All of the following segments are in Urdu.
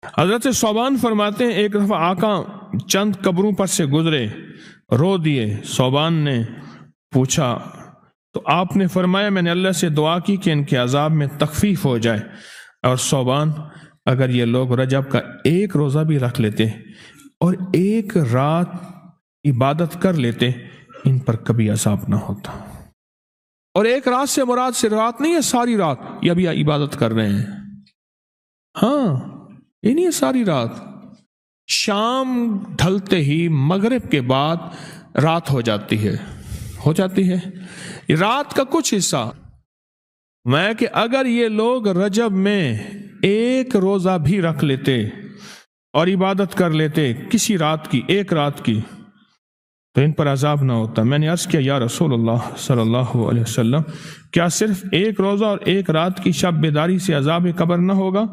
حضرت صوبان فرماتے ہیں ایک دفعہ آقا چند قبروں پر سے گزرے، رو دیے۔ صوبان نے پوچھا تو آپ نے فرمایا میں نے اللہ سے دعا کی کہ ان کے عذاب میں تخفیف ہو جائے، اور صوبان اگر یہ لوگ رجب کا ایک روزہ بھی رکھ لیتے اور ایک رات عبادت کر لیتے ان پر کبھی عذاب نہ ہوتا۔ اور ایک رات سے مراد سے رات نہیں ہے ساری رات، یہ ابھی عبادت کر رہے ہیں، ہاں یہ نہیں ہے ساری رات، شام ڈھلتے ہی مغرب کے بعد رات ہو جاتی ہے رات کا کچھ حصہ میں کہ اگر یہ لوگ رجب میں ایک روزہ بھی رکھ لیتے اور عبادت کر لیتے کسی رات کی، ایک رات کی، تو ان پر عذاب نہ ہوتا۔ میں نے عرض کیا یا رسول اللہ صلی اللہ علیہ وسلم، کیا صرف ایک روزہ اور ایک رات کی شب بیداری سے عذاب قبر نہ ہوگا؟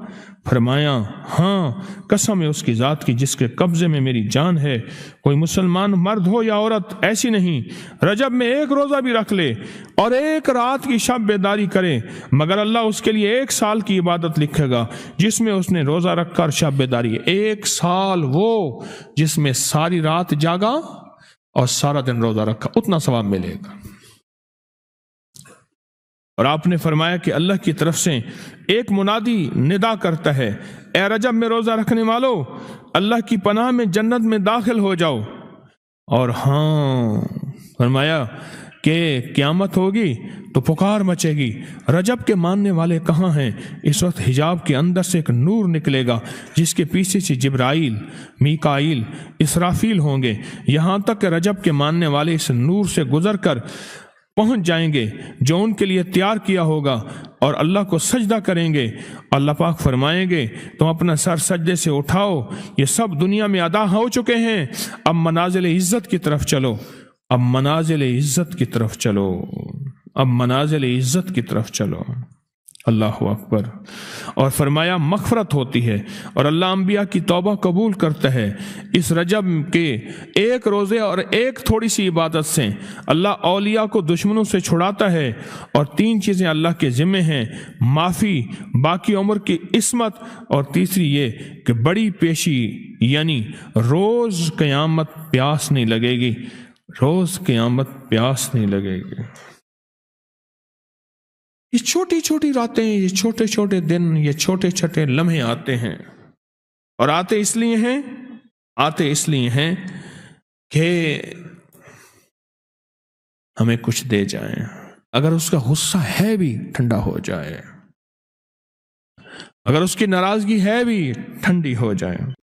فرمایا ہاں، قسم ہے اس کی ذات کی جس کے قبضے میں میری جان ہے، کوئی مسلمان مرد ہو یا عورت ایسی نہیں رجب میں ایک روزہ بھی رکھ لے اور ایک رات کی شب بیداری کرے مگر اللہ اس کے لیے 1 سال کی عبادت لکھے گا جس میں اس نے روزہ رکھا اور شب بیداری۔ 1 سال وہ جس میں ساری رات جاگا اور سارا دن روزہ رکھا، اتنا ثواب ملے گا۔ اور آپ نے فرمایا کہ اللہ کی طرف سے ایک منادی ندا کرتا ہے، اے رجب میں روزہ رکھنے والو، اللہ کی پناہ میں جنت میں داخل ہو جاؤ۔ اور ہاں فرمایا کہ قیامت ہوگی تو پکار مچے گی، رجب کے ماننے والے کہاں ہیں؟ اس وقت حجاب کے اندر سے ایک نور نکلے گا جس کے پیچھے سے جبرائیل، میکائیل، اسرافیل ہوں گے، یہاں تک کہ رجب کے ماننے والے اس نور سے گزر کر پہنچ جائیں گے جو ان کے لیے تیار کیا ہوگا اور اللہ کو سجدہ کریں گے۔ اللہ پاک فرمائیں گے تم اپنا سر سجدے سے اٹھاؤ، یہ سب دنیا میں ادا ہو چکے ہیں، اب منازل عزت کی طرف چلو، اب منازل عزت کی طرف چلو، اب منازل عزت کی طرف چلو۔ اللہ اکبر۔ اور فرمایا مغفرت ہوتی ہے اور اللہ انبیاء کی توبہ قبول کرتا ہے۔ اس رجب کے ایک روزے اور ایک تھوڑی سی عبادت سے اللہ اولیاء کو دشمنوں سے چھڑاتا ہے، اور 3 چیزیں اللہ کے ذمہ ہیں، معافی، باقی عمر کی عصمت، اور تیسری یہ کہ بڑی پیشی، یعنی روز قیامت پیاس نہیں لگے گی، روز قیامت پیاس نہیں لگے گی۔ یہ چھوٹی چھوٹی راتیں، یہ چھوٹے چھوٹے دن، یہ چھوٹے چھوٹے لمحے آتے ہیں، اور آتے اس لیے ہیں کہ ہمیں کچھ دے جائیں، اگر اس کا غصہ ہے بھی ٹھنڈا ہو جائے، اگر اس کی ناراضگی ہے بھی ٹھنڈی ہو جائے۔